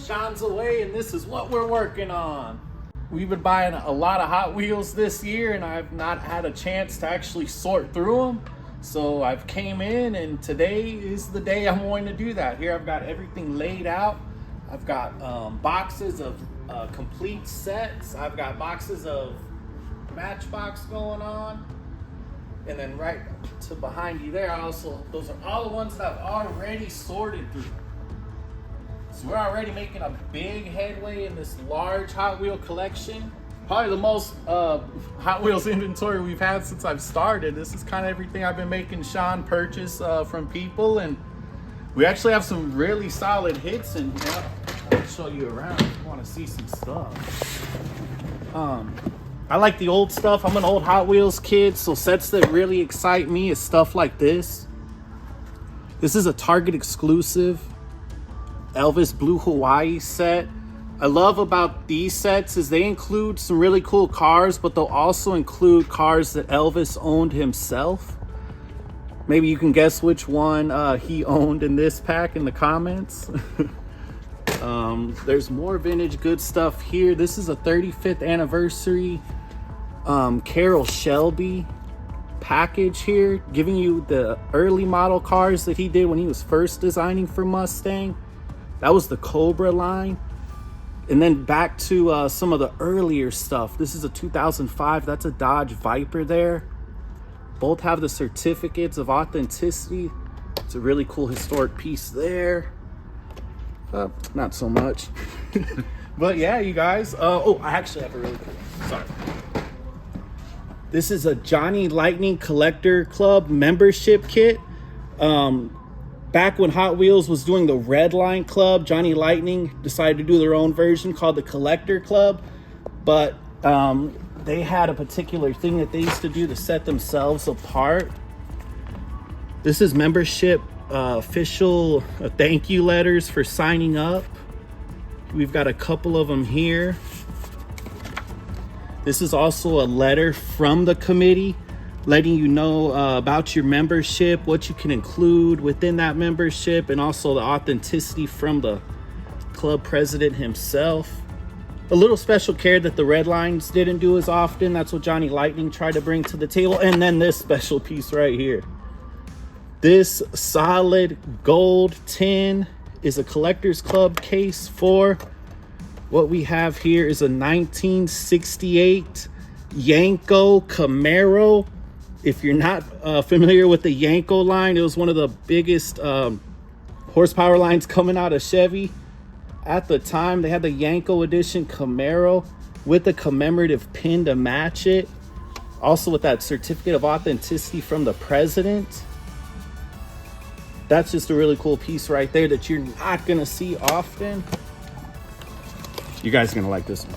Sean's away and this is what we're working on. We've been buying a lot of Hot Wheels this year and I've not had a chance to actually sort through them. So I've came in and today is the day I'm going to do that. Here I've got everything laid out. I've got boxes of complete sets. I've got boxes of Matchbox going on. And then right to behind you there, those are all the ones that I've already sorted through. So we're already making a big headway in this large Hot Wheel collection. Probably the most Hot Wheels inventory we've had since I've started. This is kind of everything I've been making Sean purchase from people. And we actually have some really solid hits in here. I'll show you around if you want to see some stuff. I like the old stuff. I'm an old Hot Wheels kid, so sets that really excite me is stuff like this. This is a Target exclusive Elvis Blue Hawaii set. I love about these sets is they include some really cool cars, but they'll also include cars that Elvis owned himself. Maybe you can guess which one he owned in this pack in the comments. There's more vintage good stuff here. This is a 35th anniversary Carroll Shelby package here, giving you the early model cars that he did when he was first designing for Mustang. That was the Cobra line. And then back to some of the earlier stuff. This is a 2005. That's a Dodge Viper there. Both have the certificates of authenticity. It's a really cool historic piece there. Not so much. But yeah, you guys. Oh, I actually have a really cool one. Sorry. This is a Johnny Lightning Collector Club membership kit. Back when Hot Wheels was doing the Red Line Club, Johnny Lightning decided to do their own version called the Collector Club. But they had a particular thing that they used to do to set themselves apart. This is membership official thank you letters for signing up. We've got a couple of them here. This is also a letter from the committee letting you know about your membership, what you can include within that membership, and also the authenticity from the club president himself. A little special care that the Red Lines didn't do as often. That's what Johnny Lightning tried to bring to the table. And then this special piece right here. This solid gold tin is a Collectors Club case for. What we have here is a 1968 Yanko Camaro. If you're not familiar with the Yanko line, it was one of the biggest horsepower lines coming out of Chevy. At the time, they had the Yanko edition Camaro with a commemorative pin to match it. Also with that certificate of authenticity from the president. That's just a really cool piece right there that you're not gonna see often. You guys are gonna like this one.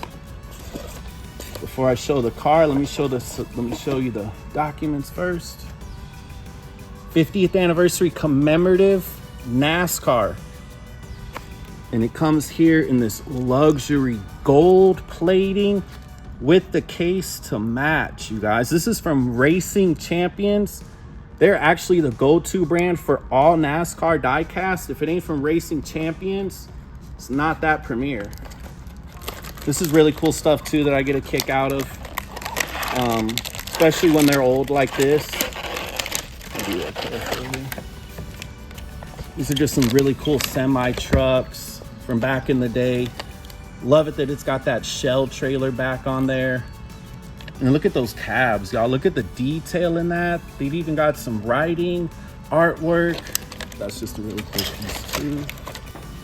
Before I show the car, let me show you the documents first. 50th anniversary commemorative NASCAR. And it comes here in this luxury gold plating with the case to match, you guys. This is from Racing Champions. They're actually the go-to brand for all NASCAR diecast. If it ain't from Racing Champions, it's not that premier. This is really cool stuff too that I get a kick out of, especially when they're old like this. These are just some really cool semi trucks from back in the day. Love it that it's got that shell trailer back on there. And look at those cabs, y'all. Look at the detail in that. They've even got some writing, artwork. That's just a really cool piece too.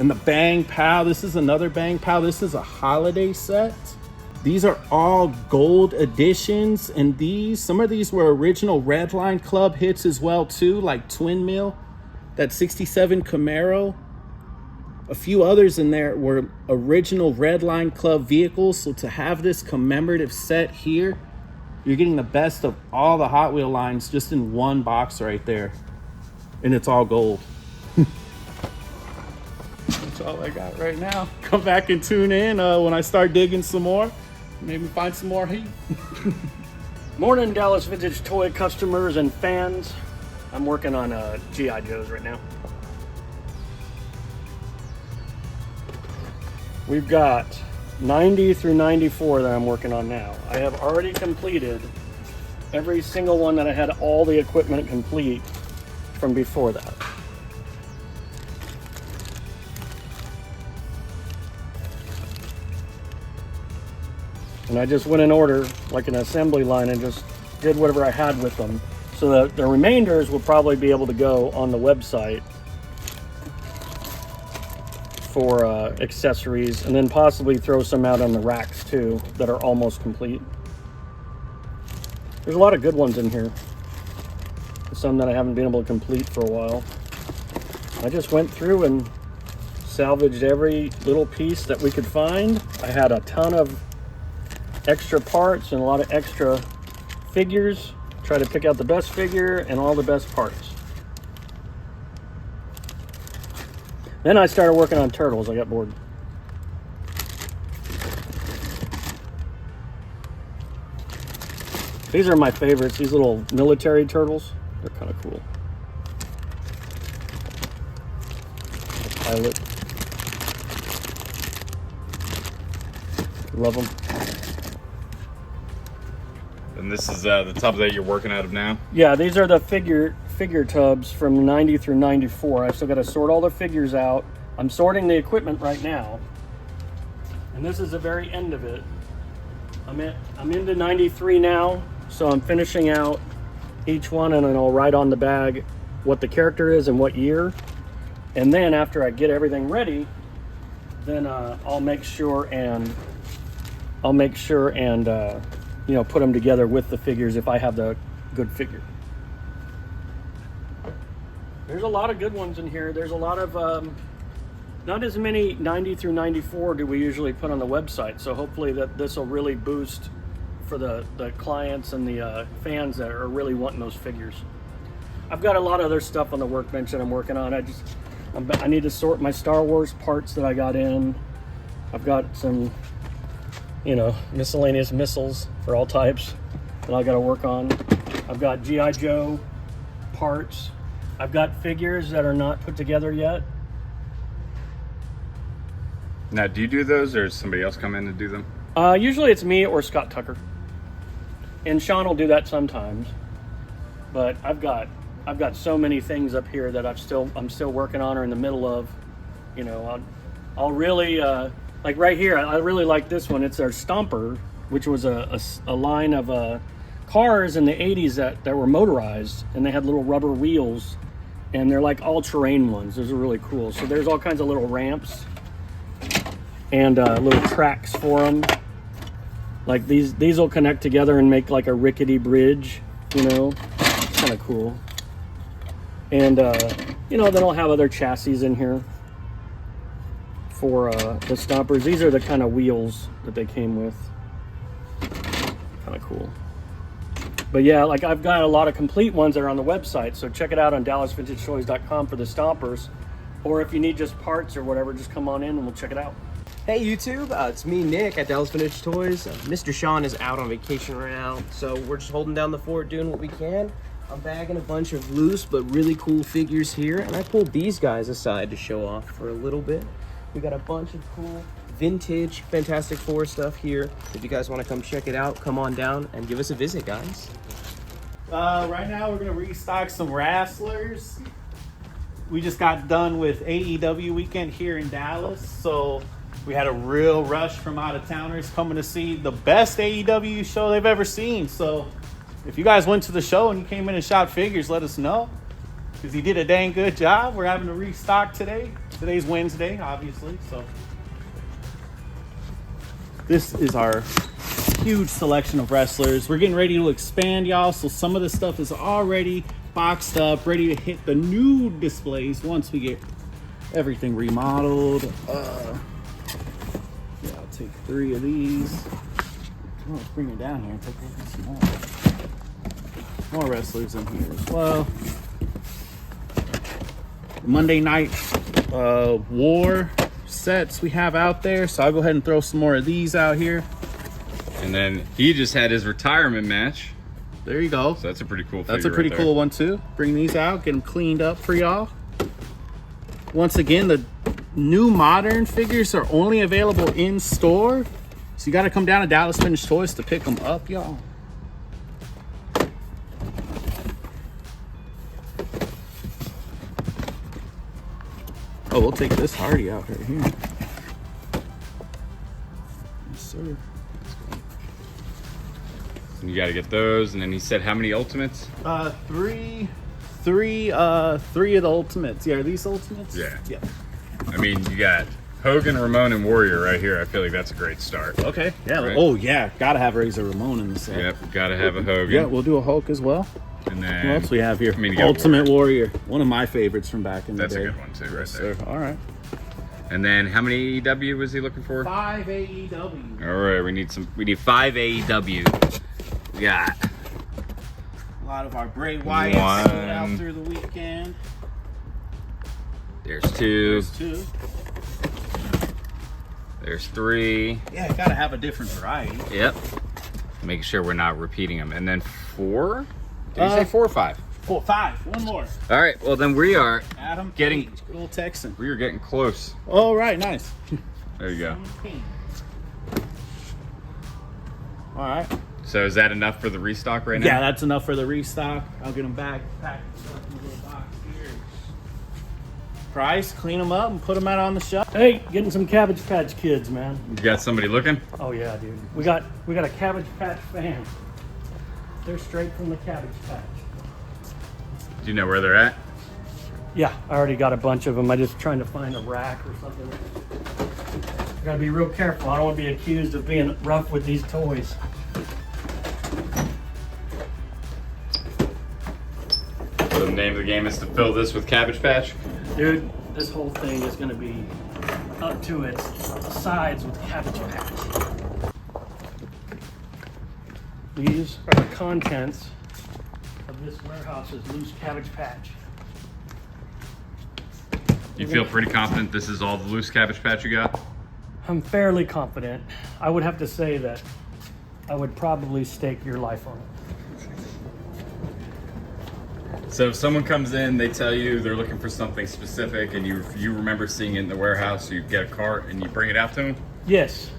And the Bang Pow, this is another Bang Pow. This is a holiday set. These are all gold editions, and some of these were original Red Line Club hits as well too, like Twin Mill, that 67 Camaro. A few others in there were original Red Line Club vehicles. So to have this commemorative set here, you're getting the best of all the Hot Wheel lines just in one box right there. And it's all gold. That's all I got right now. Come back and tune in when I start digging some more. maybe find some more heat. Morning, Dallas Vintage Toy customers and fans. I'm working on G.I. Joes right now. We've got 90 through 94 that I'm working on now. I have already completed every single one that I had all the equipment complete from before that. And I just went in order like an assembly line and just did whatever I had with them. So that the remainders will probably be able to go on the website for accessories, and then possibly throw some out on the racks too that are almost complete. There's a lot of good ones in here. Some that I haven't been able to complete for a while. I just went through and salvaged every little piece that we could find. I had a ton of extra parts and a lot of extra figures. Try to pick out the best figure and all the best parts. Then I started working on turtles. I got bored. These are my favorites, these little military turtles. They're kind of cool. The pilot. Love them. And this is the tub that you're working out of now? Yeah, these are the figure tubs from 90 through 94. I still got to sort all the figures out. I'm sorting the equipment right now. And this is the very end of it. I'm into 93 now, so I'm finishing out each one, and then I'll write on the bag what the character is and what year. And then after I get everything ready, then I'll make sure and you know, put them together with the figures if I have the good figure. There's a lot of good ones in here. There's a lot of, not as many 90 through 94 do we usually put on the website. So hopefully that this will really boost for the clients and the fans that are really wanting those figures. I've got a lot of other stuff on the workbench that I'm working on. I need to sort my Star Wars parts that I got in. I've got some, you know, miscellaneous missiles for all types that I got to work on. I've got G.I. Joe parts. I've got figures that are not put together yet. Now, do you do those, or does somebody else come in to do them? Usually it's me or Scott Tucker, and Sean will do that sometimes. But I've got so many things up here that I'm still working on or in the middle of. You know, I'll really like right here. I really like this one. It's our Stomper, which was a line of cars in the 80s that were motorized, and they had little rubber wheels, and they're like all-terrain ones. Those are really cool. So there's all kinds of little ramps and little tracks for them. Like these will connect together and make like a rickety bridge, you know. It's kind of cool. And you know, then I'll have other chassis in here for the Stompers. These are the kind of wheels that they came with. Kind of cool. But yeah, like I've got a lot of complete ones that are on the website, so check it out on DallasVintageToys.com for the Stompers. Or if you need just parts or whatever, just come on in and we'll check it out. Hey YouTube, it's me, Nick, at Dallas Vintage Toys. Mr. Sean is out on vacation right now, so we're just holding down the fort, doing what we can. I'm bagging a bunch of loose but really cool figures here, and I pulled these guys aside to show off for a little bit. We got a bunch of cool vintage Fantastic Four stuff here. If you guys want to come check it out, come on down and give us a visit, guys. Right now we're gonna restock some wrestlers. We just got done with AEW weekend here in Dallas, so we had a real rush from out-of-towners coming to see the best AEW show they've ever seen. So if you guys went to the show and you came in and shot figures, let us know, because you did a dang good job. We're having to restock today. Today's Wednesday, obviously, so this is our huge selection of wrestlers. We're getting ready to expand, y'all, so some of the stuff is already boxed up, ready to hit the new displays once we get everything remodeled. Yeah, I'll take 3 of these. Oh, let's bring it down here and take some more wrestlers in here as well. Monday night war sets we have out there, so I'll go ahead and throw some more of these out here. And then he just had his retirement match. There you go. So that's a pretty cool figure. That's a pretty right there. cool one too. Bring these out, get them cleaned up for y'all. Once again, the new modern figures are only available in store. So you got to come down to Dallas Vintage Toys to pick them up, y'all. Oh, we'll take this Hardy out right here. Yes, sir. You got to get those. And then he said, how many Ultimates? Three of the Ultimates. Yeah, are these Ultimates? Yeah. Yeah. I mean, you got Hogan, Ramon, and Warrior right here. I feel like that's a great start. Okay. Yeah. Right. Oh, yeah. Gotta have Razor Ramon in the set. Yep, got to have a Hogan. Yeah, we'll do a Hulk as well. And then What else we have here? I mean, you got Ultimate Warrior. One of my favorites from back in the That's day. a good one too, right Yes, there. sir. All right. And then how many AEW was he looking for? 5 AEW. All right, we need 5 AEW. We got A lot of our Bray Wyatt sold out One. through the weekend. there's 2, There's 2. there's 3. Yeah, gotta have a different variety. Yep. Making sure we're not repeating them. And then 4? Did you say 4 or 5? 4, 5. One more. All right, well then we are Adam Getting- Page, good old Texan. getting close. All right, nice. There you go. All right. So is that enough for the restock right now? Yeah, that's enough for the restock. I'll get them back, packed up in a little box here. Price, clean them up, and put them out on the shelf. Hey, getting some Cabbage Patch Kids, man. You got somebody looking? Oh yeah, dude. We got a Cabbage Patch fan. They're straight from the Cabbage Patch. Do you know where they're at? Yeah, I already got a bunch of them. I'm just trying to find a rack or something. I gotta be real careful. I don't want to be accused of being rough with these toys. So the name of the game is to fill this with Cabbage Patch. Dude, this whole thing is gonna be up to its sides with Cabbage Patch. These are the contents of this warehouse's loose Cabbage Patch. You feel pretty confident this is all the loose Cabbage Patch you got? I'm fairly confident. I would have to say that I would probably stake your life on it. So if someone comes in, they tell you they're looking for something specific, and you remember seeing it in the warehouse, so you get a cart and you bring it out to them? Yes,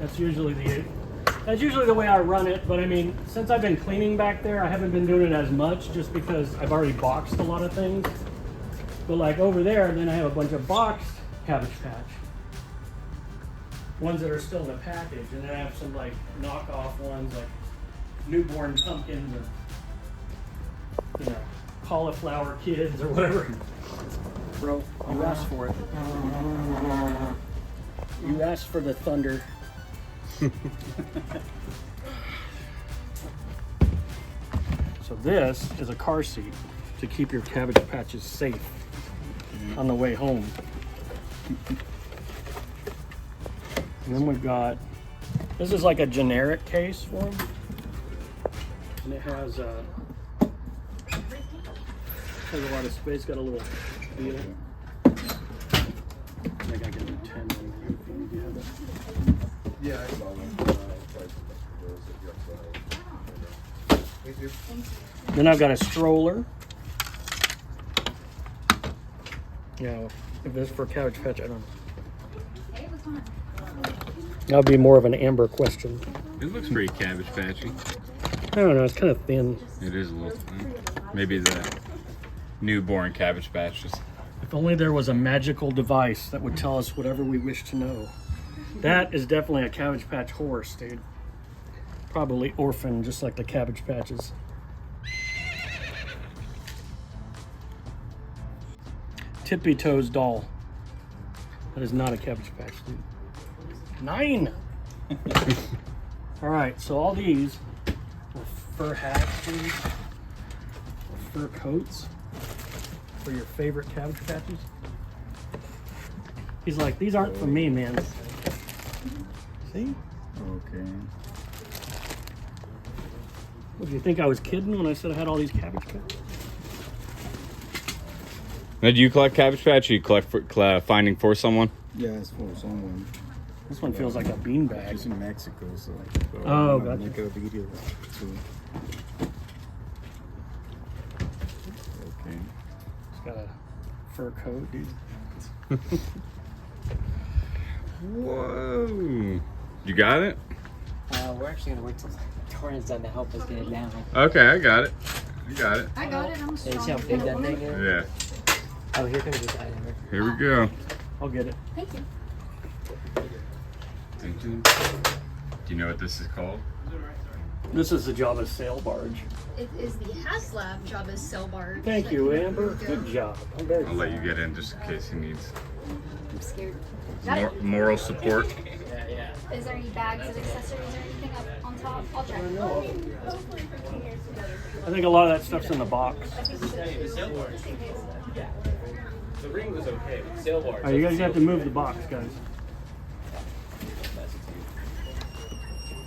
that's usually the way I run it. But I mean, since I've been cleaning back there, I haven't been doing it as much, just because I've already boxed a lot of things. But like over there, then I have a bunch of boxed Cabbage Patch, ones that are still in the package, and then I have some like knockoff ones, like newborn pumpkins or cauliflower kids or whatever. Bro, you asked for it. You asked for the thunder. So this is a car seat to keep your Cabbage Patches safe on the way home. And then we've got, this is like a generic case for them. And it has a lot of space, got a little wheel. I think I get a 10 one. Do you have that? Yeah, I saw them. Then I've got a stroller. Yeah, if this is for Cabbage Patch, I don't know. That would be more of an Amber question. It looks pretty Cabbage Patchy. I don't know, it's kind of thin. It is a little thin. Maybe the newborn Cabbage Patch just... If only there was a magical device that would tell us whatever we wish to know. That is definitely a Cabbage Patch horse, dude. Probably orphan, just like the Cabbage Patches. Tippy Toes doll. That is not a Cabbage Patch, dude. 9! Alright, so all these are fur hats, dude. Or fur coats for your favorite Cabbage Patches. He's like, these aren't for me, man. See? Okay. What, do you think I was kidding when I said I had all these Cabbage Patches? Now, do you collect Cabbage Patch, or you collect for, finding for someone? Yeah, it's for someone. This one feels like a beanbag. It's in Mexico, so. Oh, gotcha. Make a video too. Okay. It's got a fur coat, dude. Whoa! You got it? We're actually gonna wait till Torrance done to help us get it down. Okay, I got it. You got it. I got it. I'm a See strong how big that woman. thing is? Yeah. Oh, here comes the guy there. Here we go. I'll get it. Thank you. Do you know what this is called? This is the Java's sail barge. It is the HasLab Java's sail barge. Thank that you, can Amber. go. Good job. I'm very I'll let you get in just in case he needs I'm scared. Got it? moral support. Is there any bags and accessories or anything up on top? I'll check. I think a lot of that stuff's in the box. The ring was okay, but the sail bar. All right, you guys have to move the box, guys.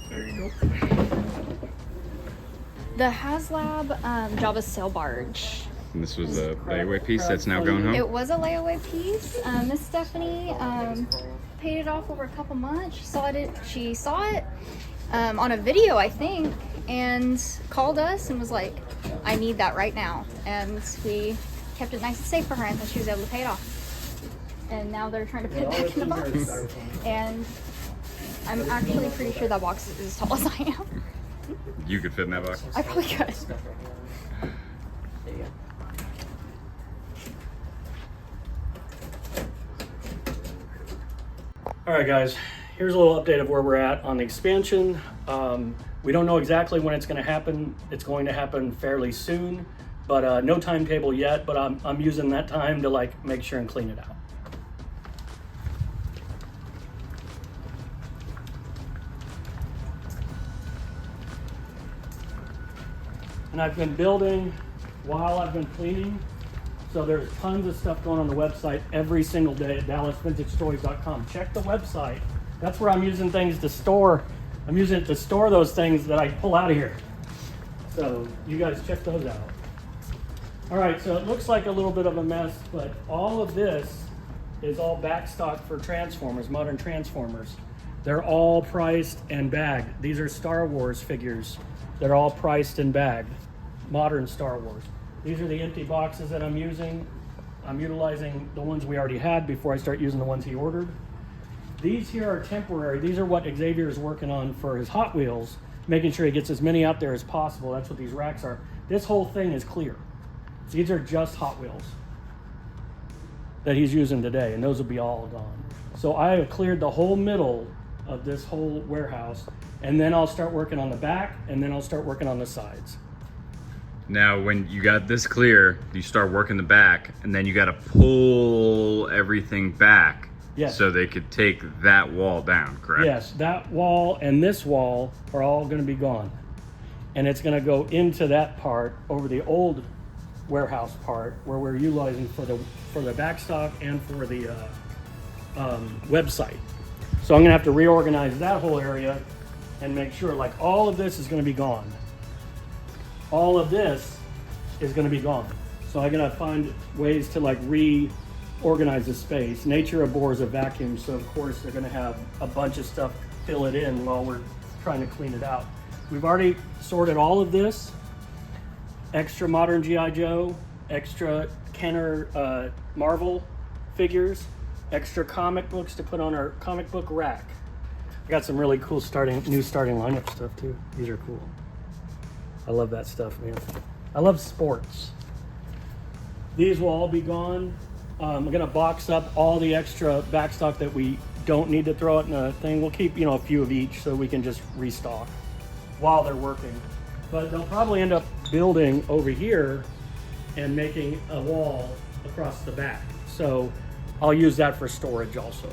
There you go. The HasLab Java's sail barge. And this was a layaway piece that's now going home. It was a layaway piece. Miss Stephanie paid it off over a couple months. She saw it on a video, I think, and called us and was like, "I need that right now." And we kept it nice and safe for her until she was able to pay it off. And now they're trying to put it back in the box. And I'm actually pretty sure that box is as tall as I am. You could fit in that box. I probably could. There you go. All right, guys, here's a little update of where we're at on the expansion. We don't know exactly when it's going to happen. It's going to happen fairly soon, but no timetable yet, but I'm using that time to like make sure and clean it out. And I've been building while I've been cleaning. So there's tons of stuff going on the website every single day at DallasVintageToys.com. Check the website. That's where I'm using things to store. I'm using it to store those things that I pull out of here. So you guys check those out. All right, so it looks like a little bit of a mess, but all of this is all backstock for Transformers, modern Transformers. They're all priced and bagged. These are Star Wars figures. They're all priced and bagged. Modern Star Wars. These are the empty boxes that I'm using. I'm utilizing the ones we already had before I start using the ones he ordered. These here are temporary. These are what Xavier is working on for his Hot Wheels, making sure he gets as many out there as possible. That's what these racks are. This whole thing is clear. These are just Hot Wheels that he's using today, and those will be all gone. So I have cleared the whole middle of this whole warehouse, and then I'll start working on the back, and then I'll start working on the sides. Now, when you got this clear, you start working the back, and then you got to pull everything back, Yes. so they could take that wall down, correct? Yes, that wall and this wall are all going to be gone. And it's going to go into that part over the old warehouse part where we're utilizing for the backstock and for the website. So I'm going to have to reorganize that whole area and make sure like all of this is going to be gone. All of this is going to be gone. So I'm going to find ways to like reorganize the space. Nature abhors a vacuum, so of course they're going to have a bunch of stuff fill it in while we're trying to clean it out. We've already sorted all of this. Extra modern G.I. Joe, extra Kenner Marvel figures, extra comic books to put on our comic book rack. I got some really cool new starting lineup stuff too. These are cool. I love that stuff, man. I love sports. These will all be gone. I'm gonna box up all the extra backstock that we don't need to throw it in a thing. We'll keep, a few of each so we can just restock while they're working. But they'll probably end up building over here and making a wall across the back. So I'll use that for storage also.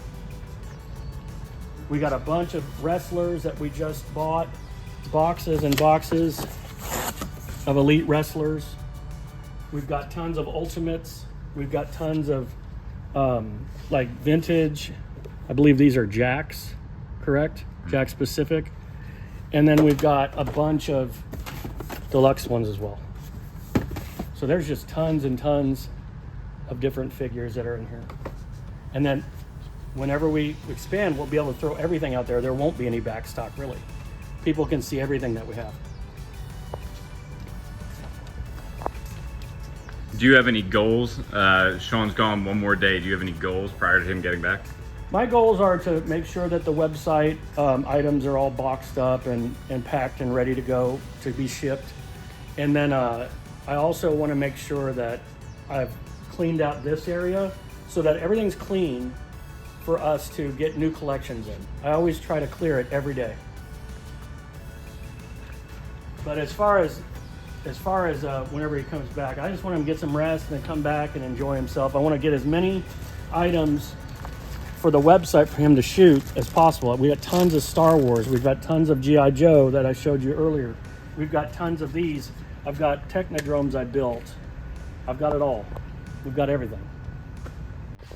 We got a bunch of wrestlers that we just bought, boxes and boxes of elite wrestlers. We've got tons of ultimates. We've got tons of like vintage. I believe these are Jacks, correct? Jack specific. And then we've got a bunch of deluxe ones as well. So there's just tons and tons of different figures that are in here. And then whenever we expand, we'll be able to throw everything out there. There won't be any back stock, really. People can see everything that we have. Do you have any goals? Sean's gone one more day. Do you have any goals prior to him getting back? My goals are to make sure that the website items are all boxed up and packed and ready to go to be shipped. And then I also want to make sure that I've cleaned out this area so that everything's clean for us to get new collections in. I always try to clear it every day. But as far as whenever he comes back, I just want him to get some rest and then come back and enjoy himself. I want to get as many items for the website for him to shoot as possible. We got tons of Star Wars. We've got tons of G.I. Joe that I showed you earlier. We've got tons of these. I've got Technodromes I built. I've got it all. We've got everything.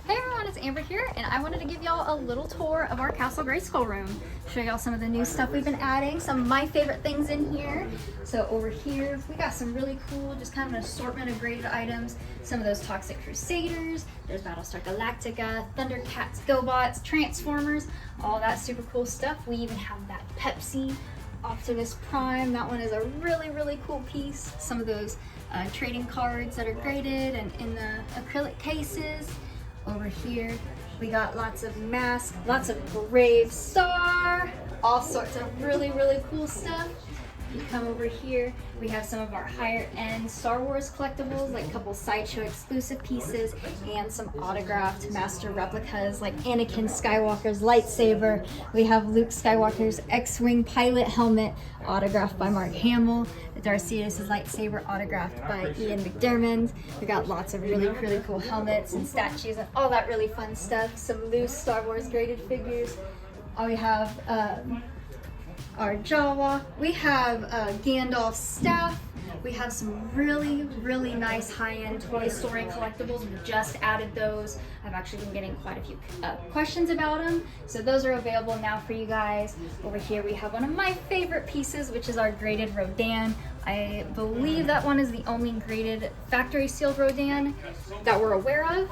Hey everyone, it's Amber here, and I wanted to give y'all a little tour of our Castle Grayskull room. Show y'all some of the new stuff we've been adding, some of my favorite things in here. So over here, we got some really cool, just kind of an assortment of graded items. Some of those Toxic Crusaders, there's Battlestar Galactica, Thundercats, GoBots, Transformers, all that super cool stuff. We even have that Pepsi Optimus Prime. That one is a really, really cool piece. Some of those trading cards that are graded and in the acrylic cases. Over here, we got lots of masks, lots of Brave Star, all sorts of really, really cool stuff. You come over here, we have some of our higher end Star Wars collectibles, like a couple Sideshow exclusive pieces and some autographed master replicas like Anakin Skywalker's lightsaber. We have Luke Skywalker's X-Wing pilot helmet autographed by Mark Hamill. Darth Sidious's lightsaber autographed by Ian McDiarmid. We got lots of really, really cool helmets and statues and all that really fun stuff. Some loose Star Wars graded figures. We have our Jawa. We have Gandalf's staff. We have some really, really nice high-end Toy Story collectibles. We just added those. I've actually been getting quite a few questions about them. So those are available now for you guys. Over here we have one of my favorite pieces, which is our graded Rodan. I believe that one is the only graded factory sealed Rodan that we're aware of.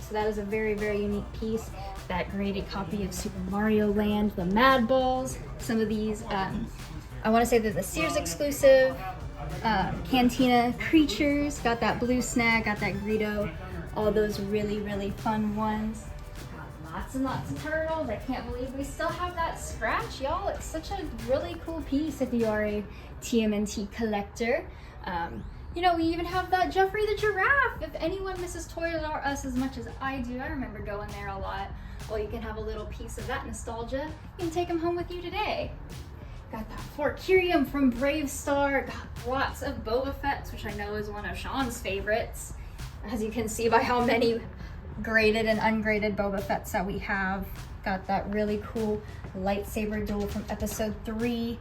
So that is a very, very unique piece. That graded copy of Super Mario Land, the Mad Balls, some of these, I want to say they're the Sears exclusive, Cantina Creatures, got that Blue Snag, got that Greedo, all those really, really fun ones. Got lots and lots of turtles. I can't believe we still have that Scratch, y'all. It's such a really cool piece if you are a TMNT collector. You know, we even have that Jeffrey the Giraffe. If anyone misses Toys R Us as much as I do, I remember going there a lot. Well, you can have a little piece of that nostalgia. You can take them home with you today. Got that Fort Curium from Brave Star. Got lots of Boba Fett's, which I know is one of Sean's favorites. As you can see by how many graded and ungraded Boba Fett's that we have. Got that really cool lightsaber duel from episode 3.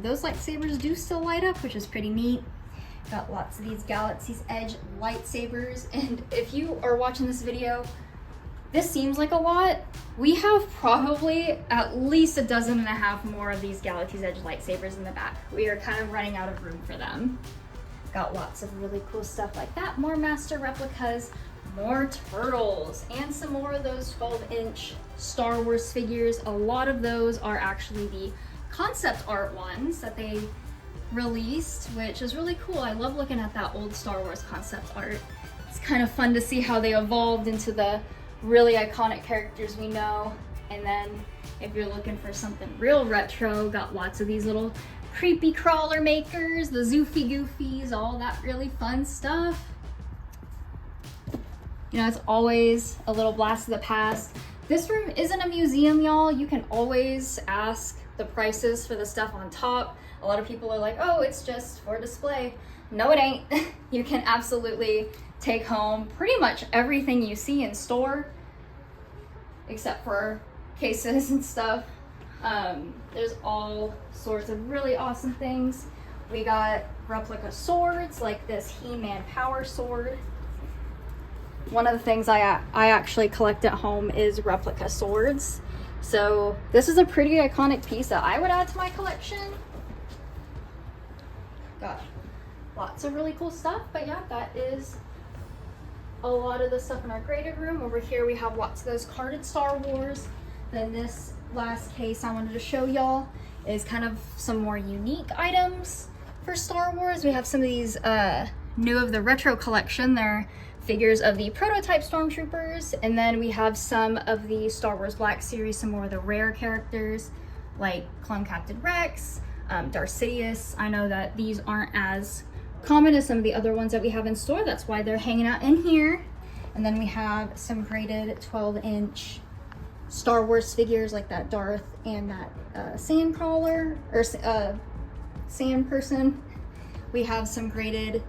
Those lightsabers do still light up, which is pretty neat. Got lots of these Galaxy's Edge lightsabers. And if you are watching this video, this seems like a lot. We have probably at least 12.5 more of these Galaxy's Edge lightsabers in the back. We are kind of running out of room for them. Got lots of really cool stuff like that. More master replicas, more turtles, and some more of those 12-inch Star Wars figures. A lot of those are actually the concept art ones that they released, which is really cool. I love looking at that old Star Wars concept art. It's kind of fun to see how they evolved into the really iconic characters we know. And then if you're looking for something real retro, got lots of these little creepy crawler makers, the Zoofy Goofies, all that really fun stuff. You know, it's always a little blast of the past. This room isn't a museum, y'all. You can always ask the prices for the stuff on top. A lot of people are like, oh, it's just for display. No, it ain't. You can absolutely take home pretty much everything you see in store, except for cases and stuff. There's all sorts of really awesome things. We got replica swords, like this He-Man power sword. One of the things I actually collect at home is replica swords. So this is a pretty iconic piece that I would add to my collection. Got lots of really cool stuff, but yeah, that is a lot of the stuff in our graded room. Over here we have lots of those carded Star Wars. Then this last case I wanted to show y'all is kind of some more unique items for Star Wars. We have some of these new of the retro collection. They're figures of the prototype stormtroopers, and then we have some of the Star Wars Black Series, some more of the rare characters like Clone Captain Rex, Darth Sidious. I know that these aren't as common as some of the other ones that we have in store. That's why they're hanging out in here. And then we have some graded 12-inch Star Wars figures like that Darth and that Sandcrawler or Sand Person. We have some graded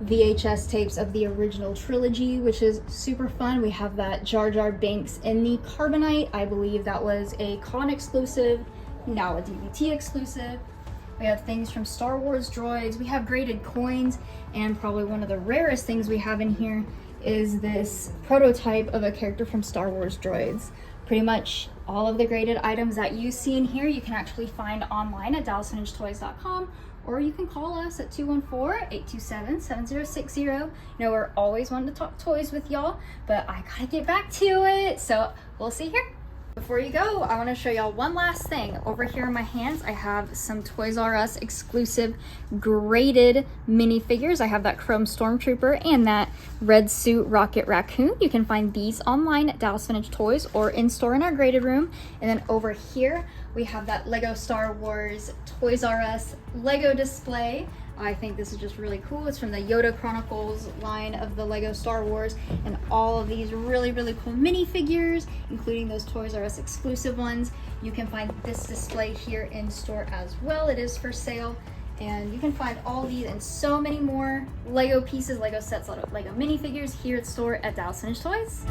VHS tapes of the original trilogy, which is super fun. We have that Jar Jar Binks in the Carbonite. I believe that was a con exclusive, now a DVT exclusive. We have things from Star Wars droids. We have graded coins, and probably one of the rarest things we have in here is this prototype of a character from Star Wars droids. Pretty much all of the graded items that you see in here you can actually find online at DallasVintageToys.com, or you can call us at 214-827-7060. You know, we're always wanting to talk toys with y'all, but I gotta get back to it, so we'll see here. Before you go, I want to show y'all one last thing. Over here in my hands, I have some Toys R Us exclusive graded minifigures. I have that Chrome Stormtrooper and that red suit Rocket Raccoon. You can find these online at Dallas Vintage Toys or in store in our graded room. And then over here, we have that Lego Star Wars Toys R Us Lego display. I think this is just really cool. It's from the Yoda Chronicles line of the Lego Star Wars, and all of these really, really cool minifigures, including those Toys R Us exclusive ones. You can find this display here in store as well. It is for sale, and you can find all these and so many more Lego pieces, Lego sets, Lego minifigures here at store at Dallas Vintage Toys.